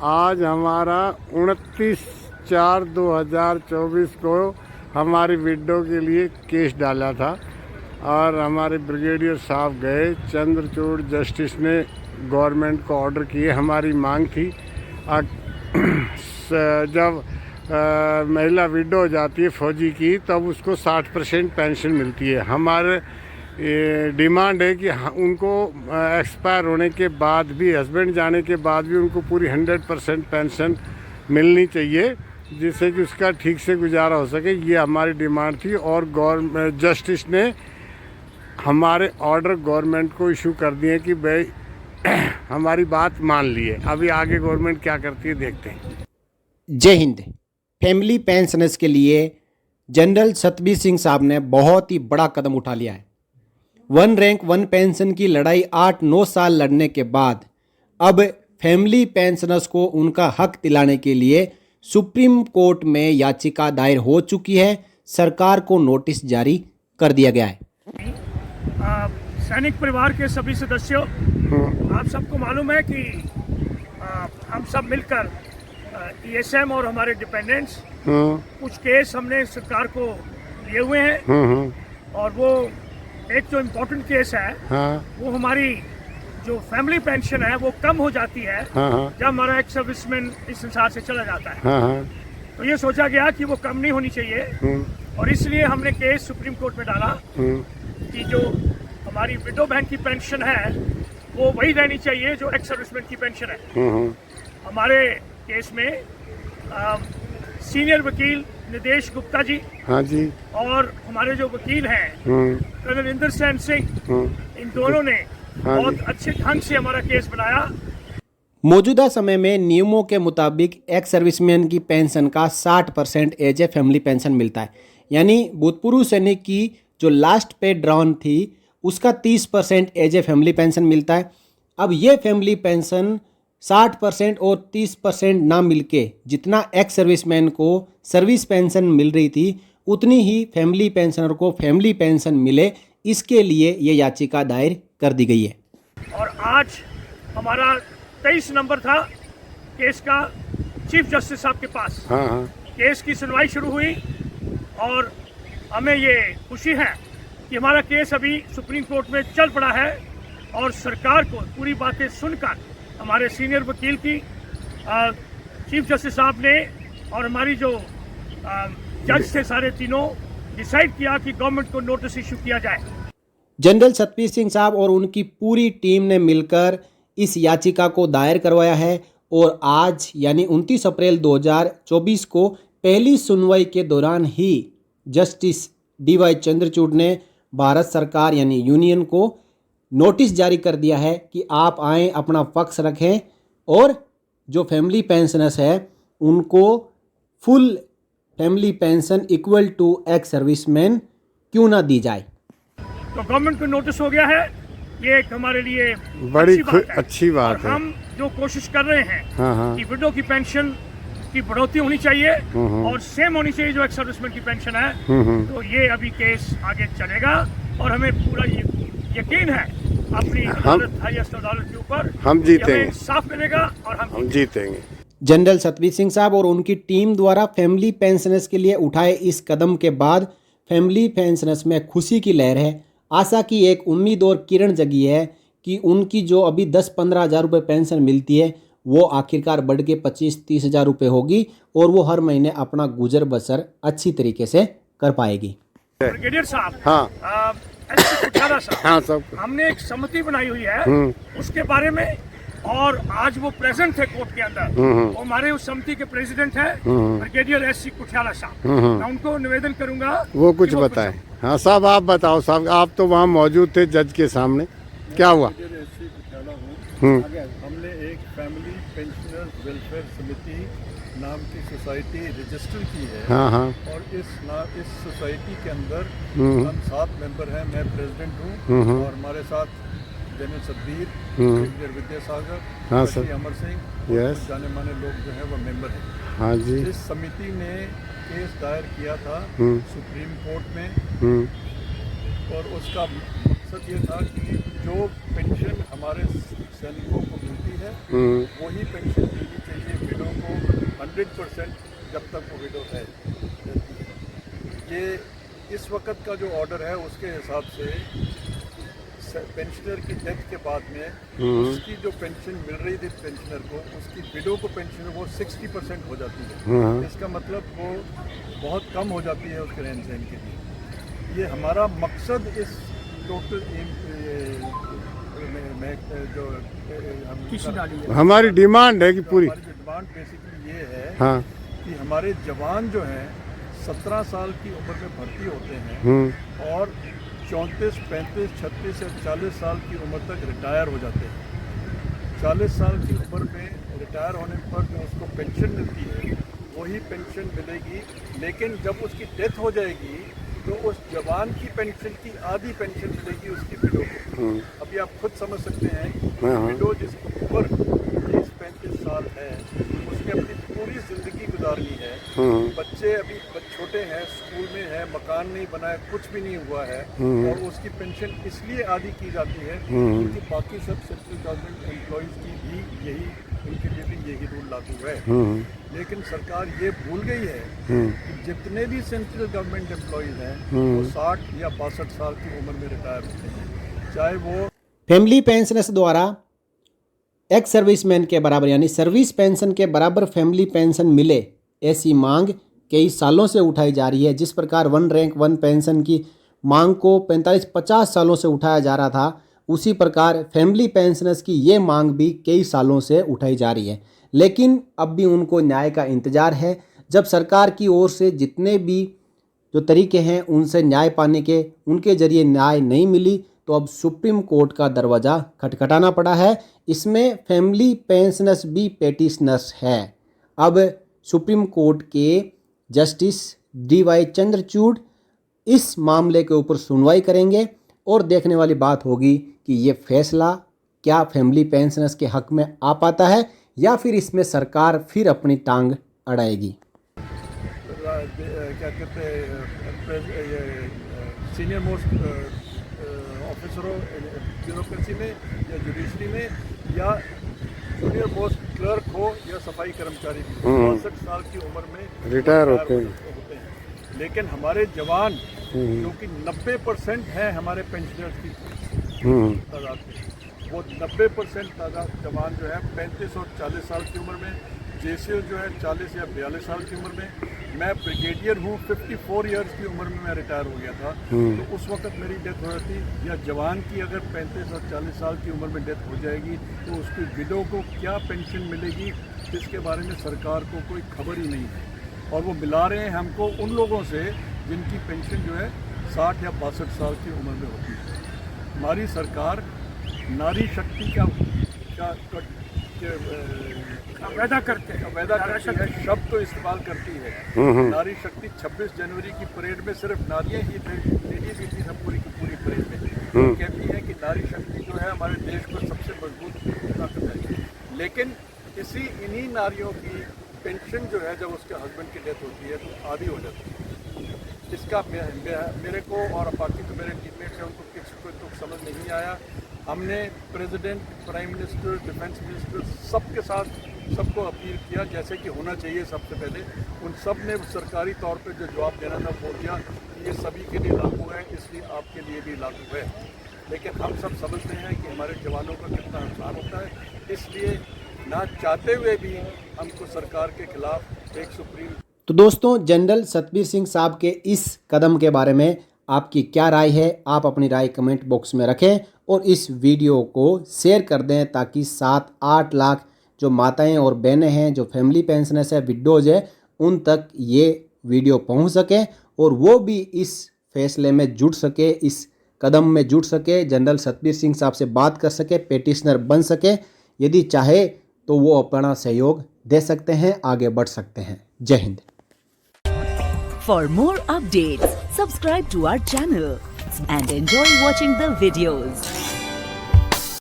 आज हमारा 29/4/2024 को हमारी विडो के लिए केस डाला था और हमारे ब्रिगेडियर साहब गए। चंद्रचूड़ जस्टिस ने गवर्नमेंट को ऑर्डर किए। हमारी मांग थी जब महिला विडो हो जाती है फौजी की तब उसको 60% पेंशन मिलती है। हमारे डिमांड है कि उनको एक्सपायर होने के बाद भी, हस्बैंड जाने के बाद भी उनको पूरी 100% पेंशन मिलनी चाहिए जिससे कि उसका ठीक से गुजारा हो सके। ये हमारी डिमांड थी और जस्टिस ने हमारे ऑर्डर गवर्नमेंट को इशू कर दिए कि भाई हमारी बात मान ली है। अभी आगे गवर्नमेंट क्या करती है देखते हैं। जय हिंद। फैमिली पेंशनर्स के लिए जनरल सतबीर सिंह साहब ने बहुत ही बड़ा कदम उठा लिया है। वन रैंक वन पेंशन की लड़ाई 8-9 साल लड़ने के बाद अब फैमिली पेंशनर्स को उनका हक दिलाने के लिए सुप्रीम कोर्ट में याचिका दायर हो चुकी है। सरकार को नोटिस जारी कर दिया गया है। सैनिक परिवार के सभी सदस्यों, आप सबको मालूम है कि हम सब मिलकर ESM और हमारे डिपेंडेंट्स कुछ केस हमने सरकार को लिए हुए हैं और वो एक जो इम्पोर्टेंट केस है वो हमारी जो फैमिली पेंशन है वो कम हो जाती है जब हमारा एक सर्विसमैन इस संसार से चला जाता है। तो ये सोचा गया कि वो कम नहीं होनी चाहिए और इसलिए हमने केस सुप्रीम कोर्ट में डाला कि जो हमारी विडो बहन की पेंशन है वो वही रहनी चाहिए जो एक्स सर्विसमैन की पेंशन है। हमारे केस में सीनियर वकील निदेश गुप्ता जी, हाँ जी, और हमारे जो वकील हैं कर्नल इंदर सेन सिंह, इन दोनों ने बहुत अच्छे ढंग से हमारा केस बनाया। मौजूदा समय में नियमों के मुताबिक एक्स सर्विसमैन की पेंशन का 60% एज ए फैमिली पेंशन मिलता है, यानी भूतपूर्व सैनिक की जो लास्ट पे ड्रॉन थी उसका 30% एज ए फैमिली पेंशन मिलता है। अब ये फैमिली पेंशन 60% और 30% ना मिलके जितना एक्स सर्विसमैन को सर्विस पेंशन मिल रही थी उतनी ही फैमिली पेंशनर को फैमिली पेंशन मिले, इसके लिए ये याचिका दायर कर दी गई है। और आज हमारा 23 नंबर था केस का चीफ जस्टिस साहब के पास। केस की सुनवाई शुरू हुई और हमें ये खुशी है कि हमारा केस अभी सुप्रीम कोर्ट में चल पड़ा है और सरकार को पूरी बातें सुनकर हमारे सीनियर वकील की चीफ जस्टिस साहब ने और हमारी जो जज थे सारे तीनों डिसाइड किया कि गवर्नमेंट को नोटिस इशू किया जाए। जनरल सतबीर सिंह साहब और उनकी पूरी टीम ने मिलकर इस याचिका को दायर करवाया है और आज यानी 29 अप्रैल 2024 को पहली सुनवाई के दौरान ही जस्टिस DY चंद्रचूड़ ने भारत सरकार यानी यूनियन को नोटिस जारी कर दिया है कि आप आएँ, अपना पक्ष रखें और जो फैमिली पेंशनर्स है उनको full family pension equal to ex serviceman क्यों ना दी जाए। तो गवर्नमेंट को नोटिस हो गया है, ये एक हमारे लिए बड़ी अच्छी बात है। हम जो कोशिश कर रहे हैं कि विडो की पेंशन की बढ़ोतरी होनी चाहिए और सेम होनी चाहिए जो एक्स सर्विसमैन की पेंशन है। तो ये अभी केस आगे चलेगा और हमें पूरा यकीन है अपनी हाईएस्ट अदालत के ऊपर हम जीतेंगे, साफ मिलेगा और हम जीतेंगे। जनरल सतबीर सिंह साहब और उनकी टीम द्वारा फैमिली पेंशनर्स के लिए उठाए इस कदम के बाद फैमिली पेंशनर्स में खुशी की लहर है। आशा की एक उम्मीद और किरण जगी है कि उनकी जो अभी 10-15 हज़ार रुपये पेंशन मिलती है वो आखिरकार बढ़ के 25-30 हज़ार रुपये होगी और वो हर महीने अपना गुजर बसर अच्छी तरीके से कर पाएगी। ब्रिगेडियर साहब, सब हमने एक समिति बनाई हुई है उसके बारे में और आज वो प्रेजेंट थे कोर्ट के अंदर। वो हमारे उस समिति के प्रेसिडेंट हैं ब्रिगेडियर SC कुठियाला साहब। मैं उनको निवेदन करूंगा वो कुछ बताएं। हाँ साहब, आप बताओ साहब, आप तो वहाँ मौजूद थे जज के सामने, क्या हुआ? हमने एक फैमिली पेंशनर वेलफेयर समिति नाम की सोसाइटी रजिस्टर की है। और इस सोसाइटी के अंदर हम 7 मेंबर हैं। मैं प्रेसिडेंट हूँ और हमारे साथ जनरल सतबीर, ब्रिगेडियर विद्यासागर, अमर सिंह, जाने माने लोग जो हैं वो मेंबर हैं। इस समिति ने केस दायर किया था सुप्रीम कोर्ट में और उसका मकसद ये था कि जो पेंशन हमारे सैनिकों को मिलती है वही पेंशन मिलनी चाहिए विडो को 100% जब तक वो विडो है। ये इस वक्त का जो ऑर्डर है उसके हिसाब से पेंशनर की डेथ के बाद में उसकी जो पेंशन मिल रही थी पेंशनर को उसकी विडो को पेंशन वो 60% हो जाती है। इसका मतलब वो बहुत कम हो जाती है उसके रहन सहन के लिए। ये हमारा मकसद इस टोटल हमारी डिमांड है कि पूरी हमारी डिमांड बेसिकली ये है हाँ कि हमारे जवान जो हैं 17 साल की उम्र में भर्ती होते हैं और 34, 35, 36 या 40 साल की उम्र तक रिटायर हो जाते हैं। 40 साल की उम्र में रिटायर होने पर जो उसको पेंशन मिलती है वही पेंशन मिलेगी, लेकिन जब उसकी डेथ हो जाएगी तो उस जवान की पेंशन की आधी पेंशन मिलेगी उसकी विडो को। अभी आप खुद समझ सकते हैं विडो जिसकी उम्र 30-35 साल है उसने अपनी पूरी जिंदगी गुजारनी है। बच्चे अभी छोटे हैं, स्कूल में है, मकान नहीं बना है, कुछ भी नहीं हुआ है और उसकी पेंशन इसलिए आधी की जाती है क्योंकि बाकी सब सेंट्रल गवर्नमेंट एम्प्लॉयज़ की भी यही उनके लिए भी यही रूल लागू है। लेकिन सरकार ये भूल गई है कि जितने भी सेंट्रल गवर्नमेंट एम्प्लॉयज़ हैं वो 60 या 62 साल की उम्र में रिटायर होते हैं, चाहे वो फैमिली पेंशनर्स द्वारा एक्स सर्विसमैन के बराबर यानी सर्विस पेंशन के बराबर फैमिली पेंशन मिले ऐसी मांग कई सालों से उठाई जा रही है। जिस प्रकार वन रैंक वन पेंशन की मांग को 45-50 सालों से उठाया जा रहा था, उसी प्रकार फैमिली पेंशनर्स की ये मांग भी कई सालों से उठाई जा रही है। लेकिन अब भी उनको न्याय का इंतज़ार है। जब सरकार की ओर से जितने भी जो तरीके हैं उनसे न्याय पाने के, उनके जरिए न्याय नहीं मिली तो अब सुप्रीम कोर्ट का दरवाज़ा खटखटाना पड़ा है। इसमें फैमिली पेंशनर्स भी पेटिशनर्स है। अब सुप्रीम कोर्ट के जस्टिस DY चंद्रचूड़ इस मामले के ऊपर सुनवाई करेंगे और देखने वाली बात होगी कि ये फैसला क्या फैमिली पेंशनर्स के हक में आ पाता है या फिर इसमें सरकार फिर अपनी टांग अड़ाएगी। क्या कहते हैं सीनियर मोस्ट ऑफिसरों ब्यूरोक्रेसी में या जुडिशरी में या जूनियर मोस्ट क्लर्क हो या सफाई कर्मचारी 62 साल की उम्र में रिटायर होते हैं। लेकिन हमारे जवान जो कि 90% हैं हमारे पेंशनर्स की तादाद में, वो 90% तादाद जवान जो है 35 और 40 साल की उम्र में, JCO जो है 40 या 42 साल की उम्र में। मैं ब्रिगेडियर हूँ, 54 ईयर्स की उम्र में मैं रिटायर हो गया था, तो उस वक्त मेरी डेथ हो जाती। या जवान की अगर 35 और 40 साल की उम्र में डेथ हो जाएगी तो उसकी विडो को क्या पेंशन मिलेगी इसके बारे में सरकार को कोई खबर ही नहीं है। और वो मिला रहे हैं हमको उन लोगों से जिनकी पेंशन जो है 60 या 62 साल की उम्र में होती है। हमारी सरकार नारी शक्ति का अवैधा करते हैं, शब्द तो इस्तेमाल करती है। नारी शक्ति 26 जनवरी की परेड में सिर्फ नारियां ही थे, लेडीज ही थी सब पूरी की पूरी परेड में। कहती है कि नारी शक्ति जो है हमारे देश को सबसे मजबूत ताकत है। लेकिन इन्हीं नारियों की पेंशन जो है जब उसके हस्बैंड की डेथ होती है तो आधी हो जाती है। इसका मेरे को और बाकी जो मेरे टीममेट्स हैं उनको किसी को तो समझ नहीं आया। हमने president, prime minister, defence minister सबके साथ सबको अपील किया जैसे कि होना चाहिए। सबसे पहले उन सब ने सरकारी तौर पे जो जवाब देना था बोल दिया कि ये सभी के लिए लागू है, इसलिए आपके लिए भी लागू है। लेकिन हम सब समझते हैं कि हमारे जवानों का कितना नुकसान होता है, इसलिए ना चाहते हुए भी हमको सरकार के खिलाफ एक सुप्रीम। तो दोस्तों, जनरल सतबीर सिंह साहब के इस कदम के बारे में आपकी क्या राय है? आप अपनी राय कमेंट बॉक्स में रखें और इस वीडियो को शेयर कर दें ताकि 7-8 लाख जो माताएं और बहनें हैं, जो फैमिली पेंशनर्स है, विडोज है, उन तक ये वीडियो पहुंच सके और वो भी इस फैसले में जुट सके, इस कदम में जुट सके, जनरल सतबीर सिंह साहब से बात कर सके, पेटिशनर बन सके। यदि चाहे तो वो अपना सहयोग दे सकते हैं, आगे बढ़ सकते हैं। जय Hind. For more updates, subscribe to our channel and enjoy watching the videos.